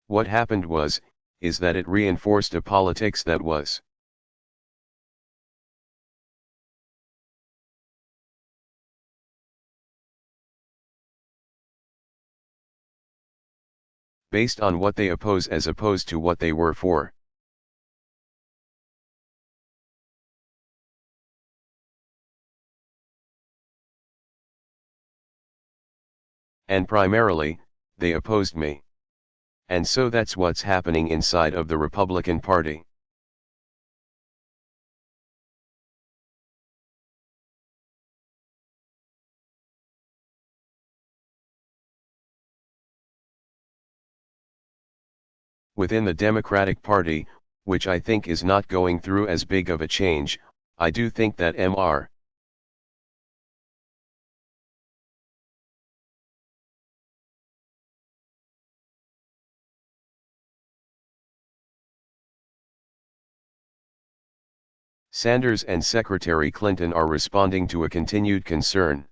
What happened is that it reinforced a politics that was based on what they oppose as opposed to what they were for. And primarily, they opposed me. And so that's what's happening inside of the Republican Party. Within the Democratic Party, which I think is not going through as big of a change, I do think that Mr. Sanders and Secretary Clinton are responding to a continued concern.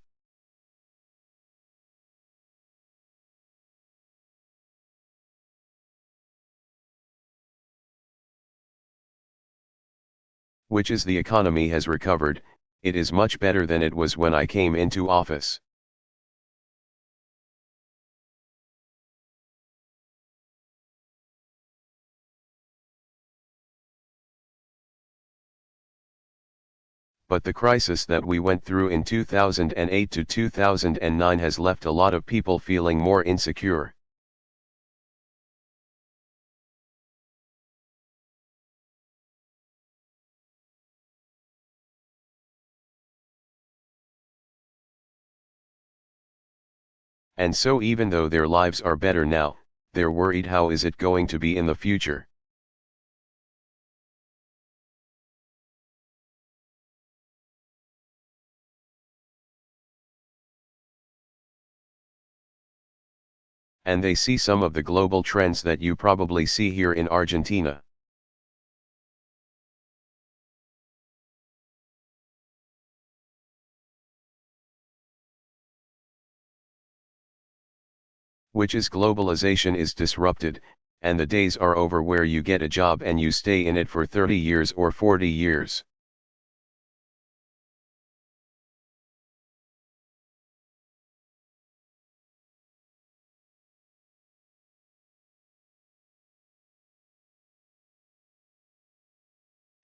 Which is the economy has recovered, it is much better than it was when I came into office. But the crisis that we went through in 2008 to 2009 has left a lot of people feeling more insecure. And so even though their lives are better now, they're worried how is it going to be in the future. And they see some of the global trends that you probably see here in Argentina. Which is globalization is disrupted, and the days are over where you get a job and you stay in it for 30 years or 40 years.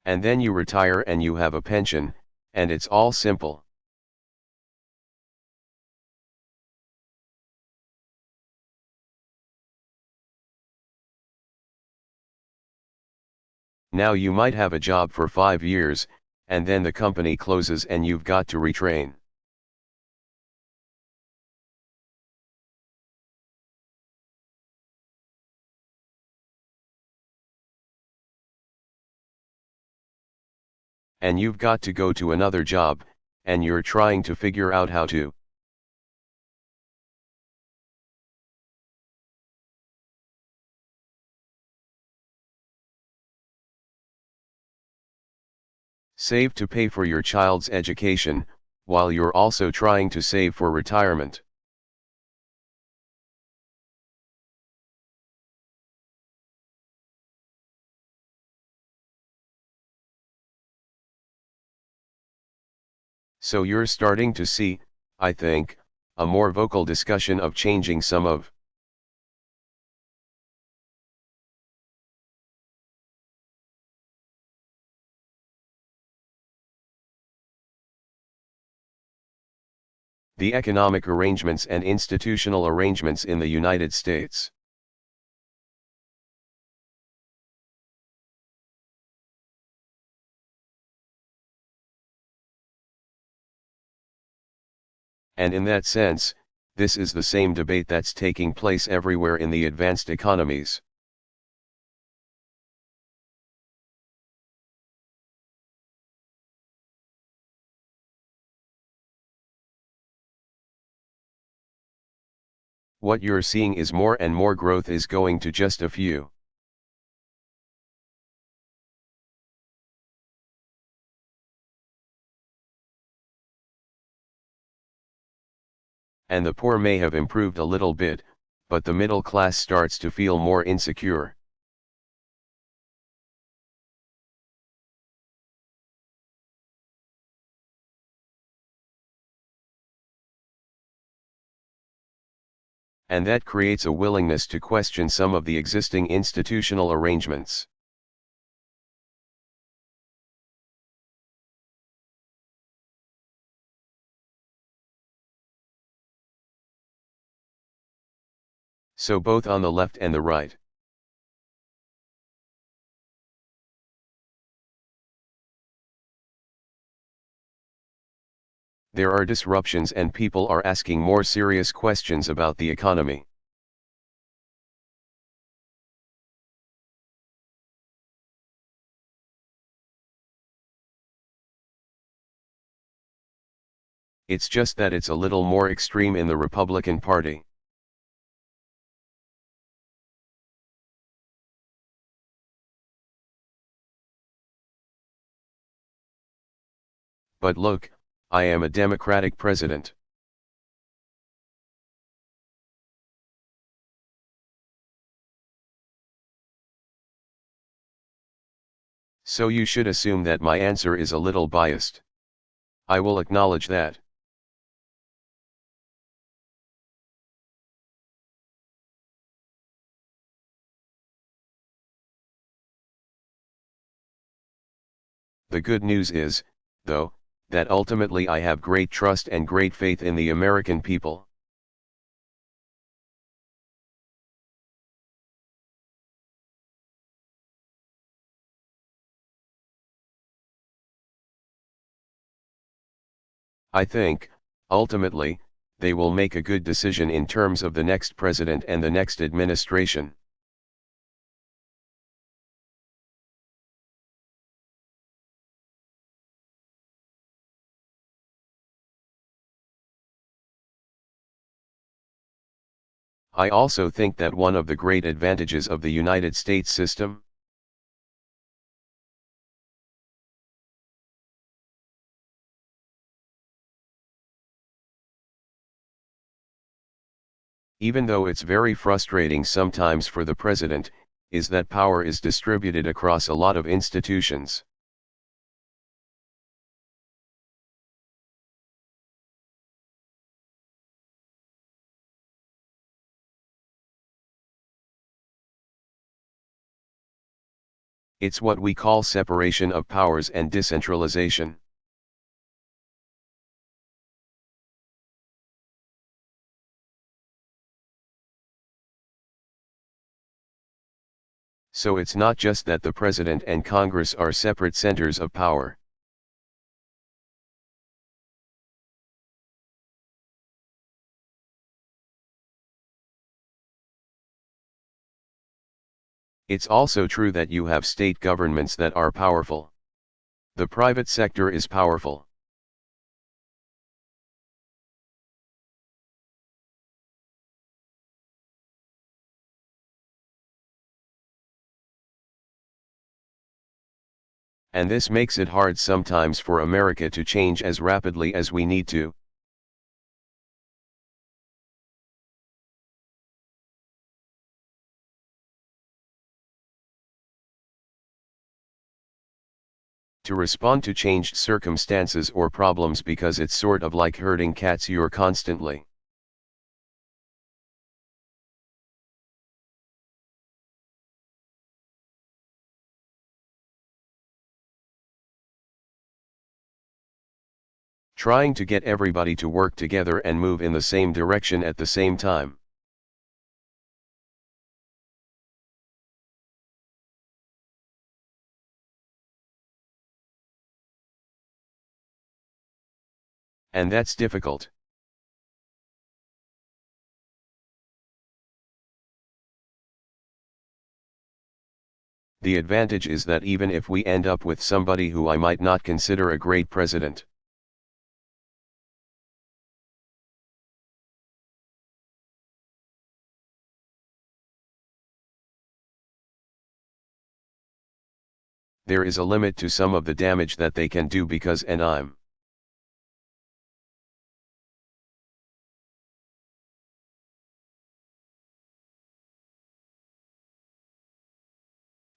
And then you retire and you have a pension, and it's all simple. Now you might have a job for 5 years, and then the company closes and you've got to retrain. And you've got to go to another job, and you're trying to figure out how to. Save to pay for your child's education, while you're also trying to save for retirement. So you're starting to see, I think, a more vocal discussion of changing some of the economic arrangements and institutional arrangements in the United States. And in that sense, this is the same debate that's taking place everywhere in the advanced economies. What you're seeing is more and more growth is going to just a few. And the poor may have improved a little bit, but the middle class starts to feel more insecure. And that creates a willingness to question some of the existing institutional arrangements. So both on the left and the right. There are disruptions and people are asking more serious questions about the economy. It's just that it's a little more extreme in the Republican Party. But look, I am a Democratic president. So you should assume that my answer is a little biased. I will acknowledge that. The good news is, though, that ultimately I have great trust and great faith in the American people. I think, ultimately, they will make a good decision in terms of the next president and the next administration. I also think that one of the great advantages of the United States system even though it's very frustrating sometimes for the president, is that power is distributed across a lot of institutions. It's what we call separation of powers and decentralization. So it's not just that the president and Congress are separate centers of power. It's also true that you have state governments that are powerful. The private sector is powerful. And this makes it hard sometimes for America to change as rapidly as we need to. To respond to changed circumstances or problems, because it's sort of like herding cats, you're constantly trying to get everybody to work together and move in the same direction at the same time. And that's difficult. The advantage is that even if we end up with somebody who I might not consider a great president, there is a limit to some of the damage that they can do, because I'm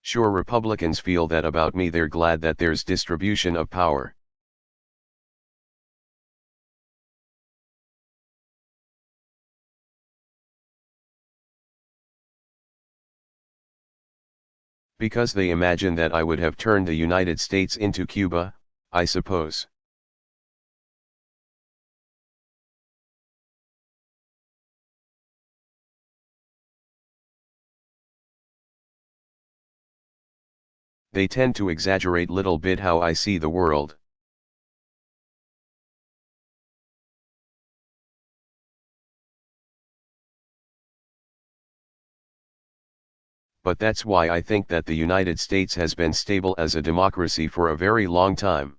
Sure, Republicans feel that about me. They're glad that there's distribution of power. Because they imagine that I would have turned the United States into Cuba, I suppose. They tend to exaggerate little bit how I see the world. But that's why I think that the United States has been stable as a democracy for a very long time.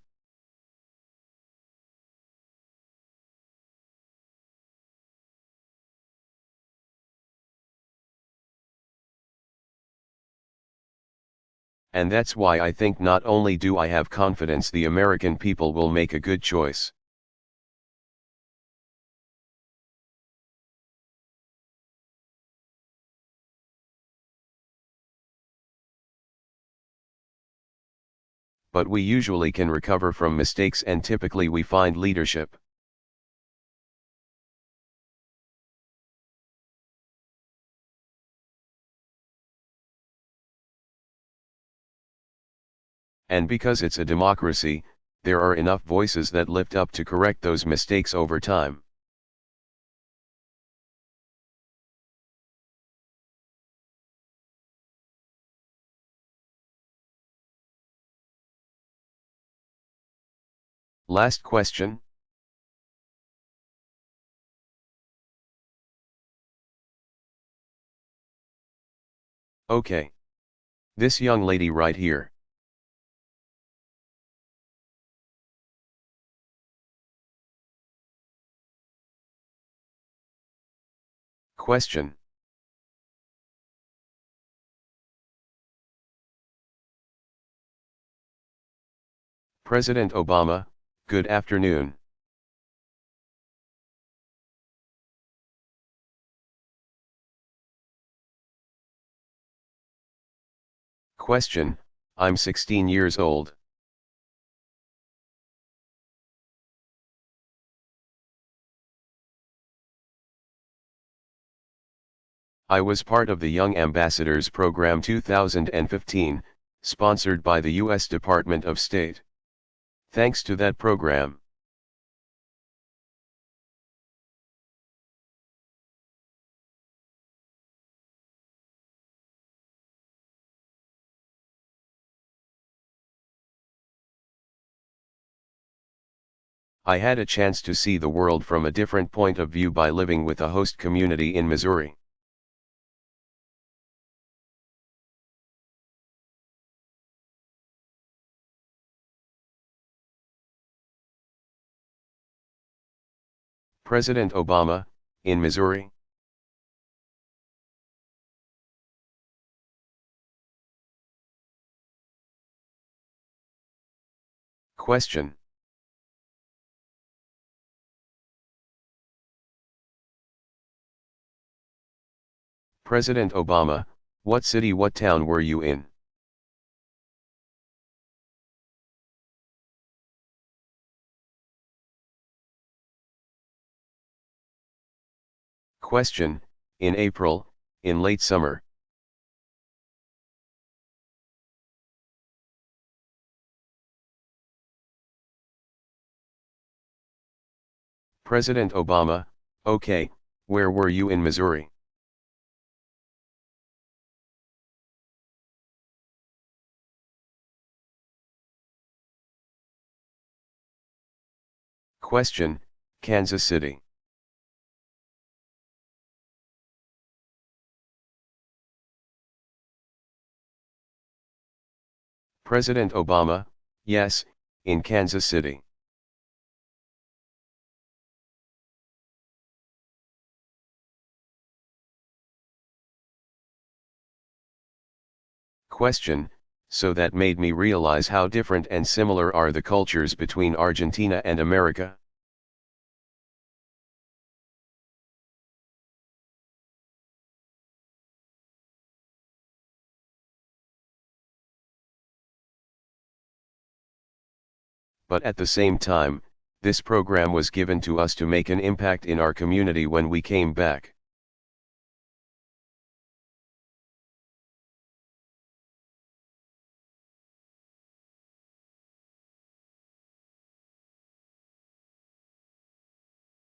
And that's why I think not only do I have confidence the American people will make a good choice. But we usually can recover from mistakes, and typically we find leadership. And because it's a democracy, there are enough voices that lift up to correct those mistakes over time. Last question. Okay. This young lady right here. Question. President Obama, good afternoon. Question, I'm 16 years old. I was part of the Young Ambassadors Program 2015, sponsored by the U.S. Department of State. Thanks to that program, I had a chance to see the world from a different point of view by living with a host community in Missouri. President Obama, in Missouri? Question. President Obama, what city, what town were you in? Question, in April, in late summer. President Obama, okay, where were you in Missouri? Question, Kansas City. President Obama, yes, in Kansas City. Question, so that made me realize how different and similar are the cultures between Argentina and America. But at the same time, this program was given to us to make an impact in our community when we came back.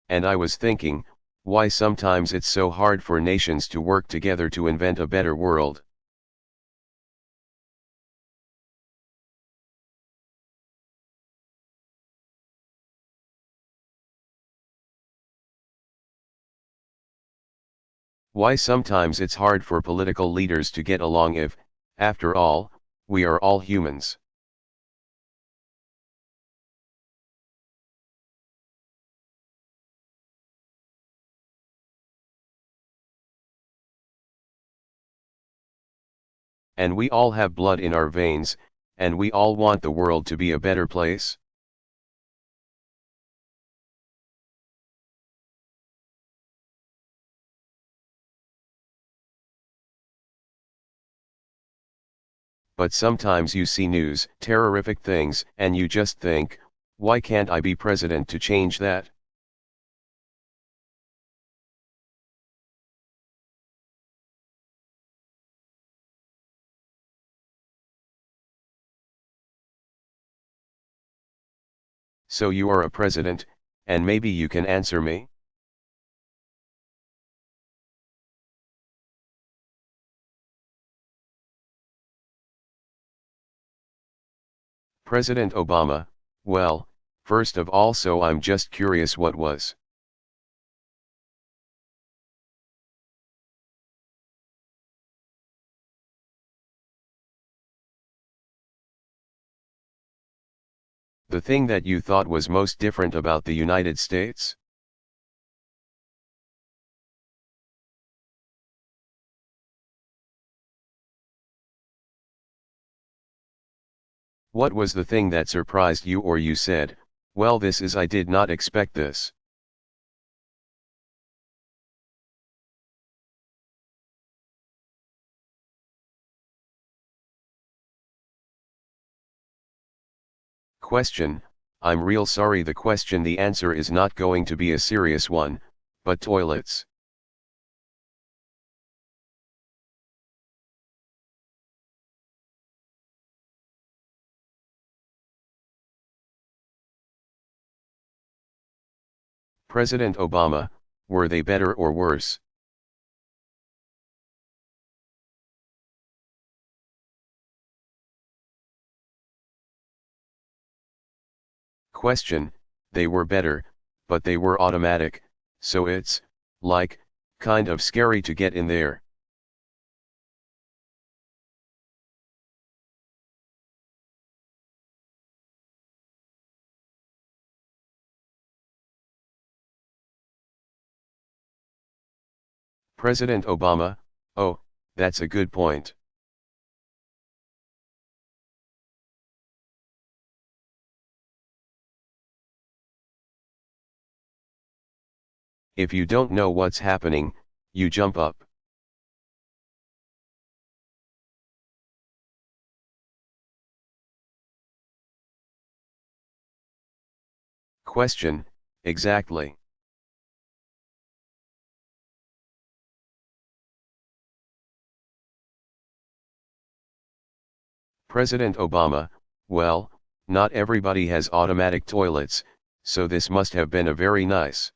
And I was thinking, why sometimes it's so hard for nations to work together to invent a better world. Why sometimes it's hard for political leaders to get along if, after all, we are all humans. And we all have blood in our veins, and we all want the world to be a better place. But sometimes you see news, terrific things, and you just think, why can't I be president to change that? So you are a president, and maybe you can answer me? President Obama, well, first of all, so I'm just curious, what was the thing that you thought was most different about the United States? What was the thing that surprised you, or you said, well, I did not expect this? Question, I'm real sorry, the answer is not going to be a serious one, but toilets. President Obama, were they better or worse? Question, they were better, but they were automatic, so it's, like, kind of scary to get in there. President Obama, oh, that's a good point. If you don't know what's happening, you jump up. Question, exactly. President Obama, well, not everybody has automatic toilets, so this must have been a very nice.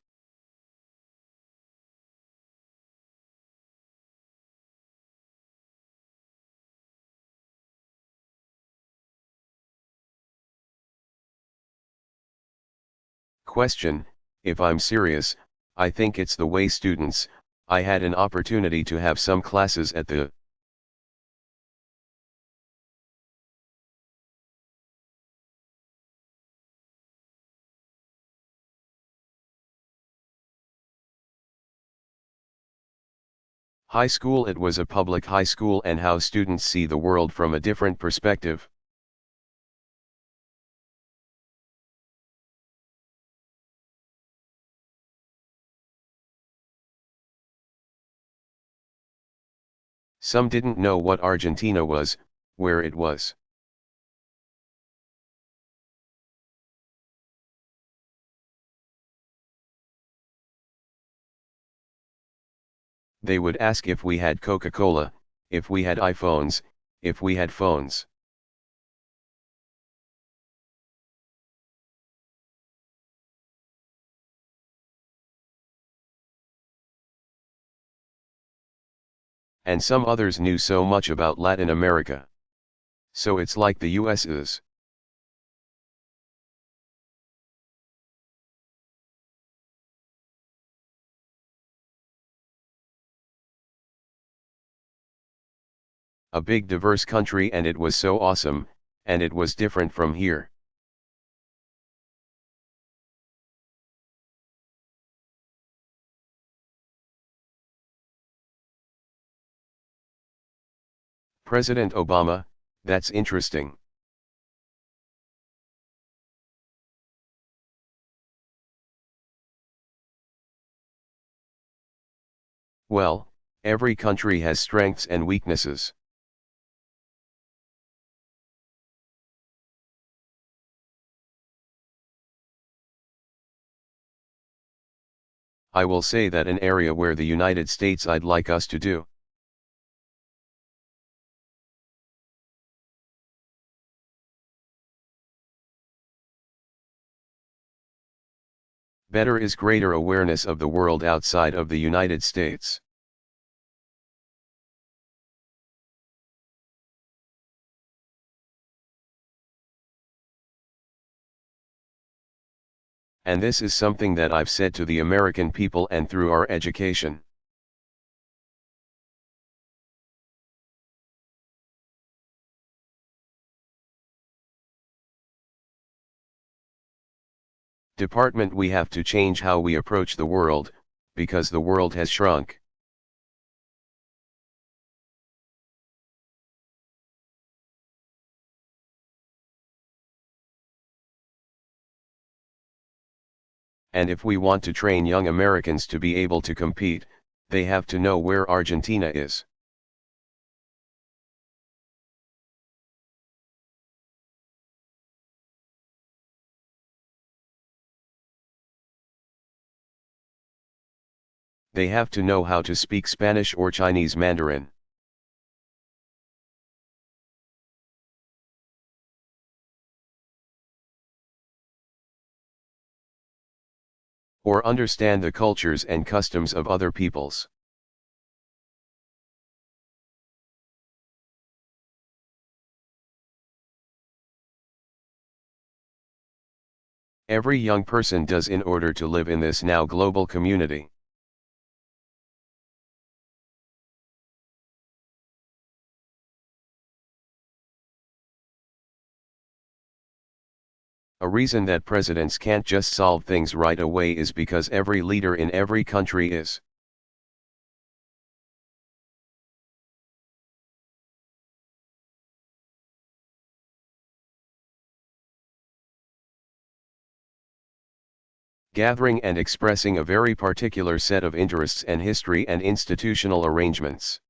Question, if I'm serious, I think it's the way students, I had an opportunity to have some classes at the high school. It was a public high school, and how students see the world from a different perspective. Some didn't know what Argentina was, where it was. They would ask if we had Coca-Cola, if we had iPhones, if we had phones. And some others knew so much about Latin America. So it's like the US is. A big diverse country, and it was so awesome, and it was different from here. President Obama, that's interesting. Well, every country has strengths and weaknesses. I will say that an area where the United States I'd like us to do. Better is greater awareness of the world outside of the United States. And this is something that I've said to the American people and through our education. Department, we have to change how we approach the world, because the world has shrunk. And if we want to train young Americans to be able to compete, they have to know where Argentina is. They have to know how to speak Spanish or Chinese Mandarin. Or understand the cultures and customs of other peoples. Every young person does in order to live in this now global community. A reason that presidents can't just solve things right away is because every leader in every country is. Gathering and expressing a very particular set of interests and history and institutional arrangements.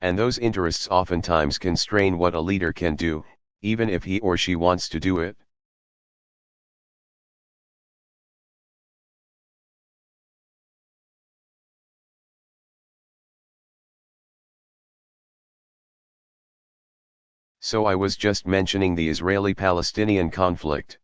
And those interests oftentimes constrain what a leader can do, even if he or she wants to do it. So I was just mentioning the Israeli-Palestinian conflict.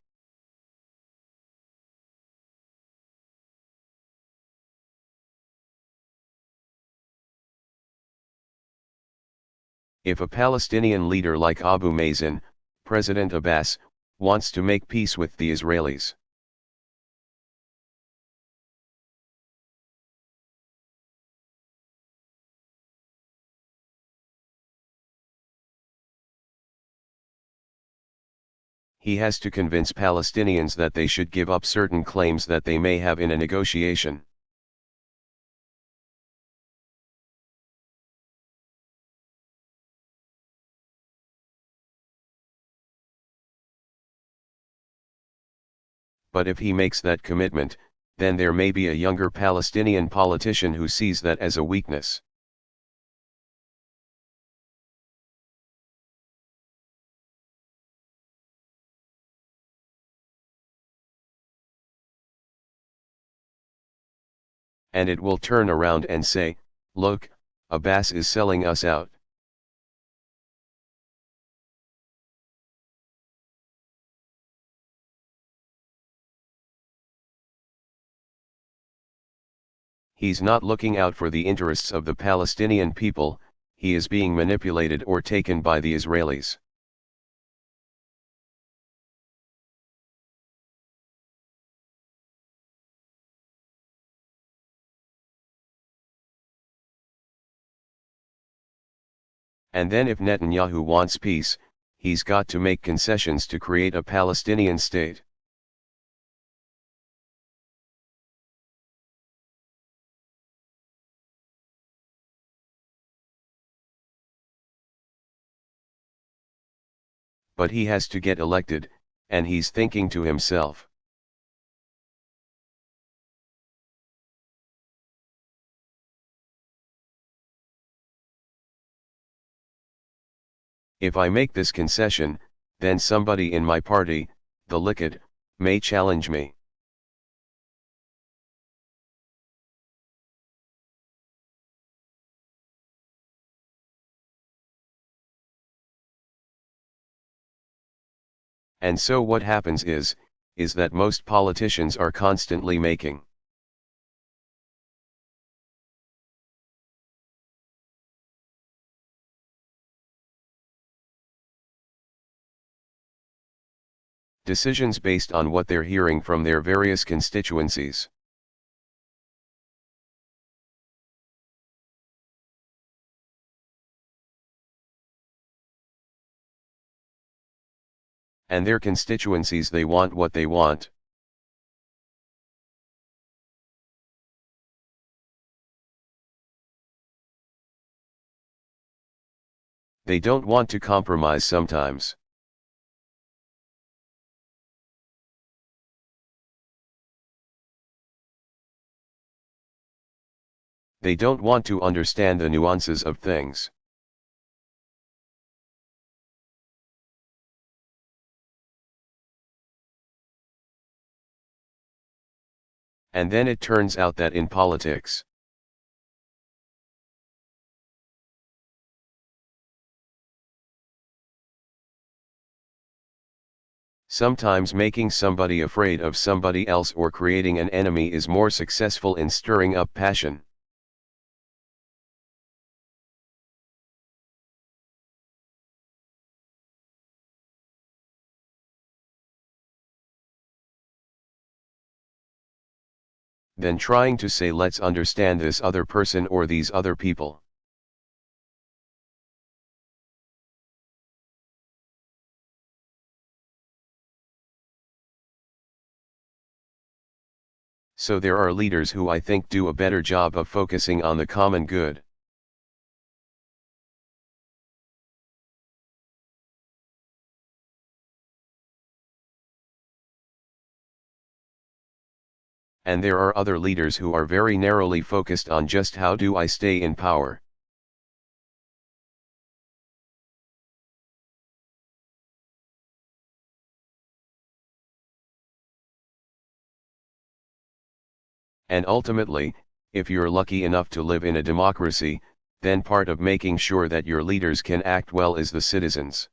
If a Palestinian leader like Abu Mazen, President Abbas, wants to make peace with the Israelis, he has to convince Palestinians that they should give up certain claims that they may have in a negotiation. But if he makes that commitment, then there may be a younger Palestinian politician who sees that as a weakness. And it will turn around and say, look, Abbas is selling us out. He's not looking out for the interests of the Palestinian people, he is being manipulated or taken by the Israelis. And then if Netanyahu wants peace, he's got to make concessions to create a Palestinian state. But he has to get elected, and he's thinking to himself, if I make this concession, then somebody in my party, the Likud, may challenge me. And so what happens is that most politicians are constantly making decisions based on what they're hearing from their various constituencies. And their constituencies, they want what they want. They don't want to compromise sometimes. They don't want to understand the nuances of things. And then it turns out that in politics, sometimes making somebody afraid of somebody else or creating an enemy is more successful in stirring up passion. Than trying to say, let's understand this other person or these other people. So there are leaders who I think do a better job of focusing on the common good. And there are other leaders who are very narrowly focused on just how do I stay in power. And ultimately, if you're lucky enough to live in a democracy, then part of making sure that your leaders can act well is the citizens.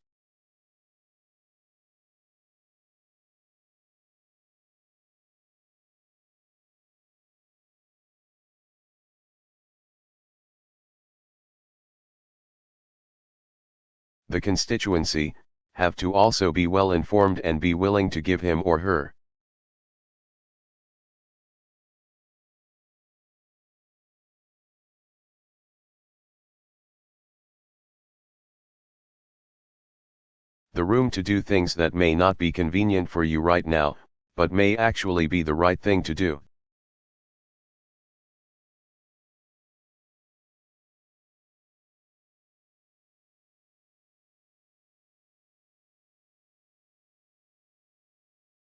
The constituency have to also be well informed and be willing to give him or her the room to do things that may not be convenient for you right now, but may actually be the right thing to do.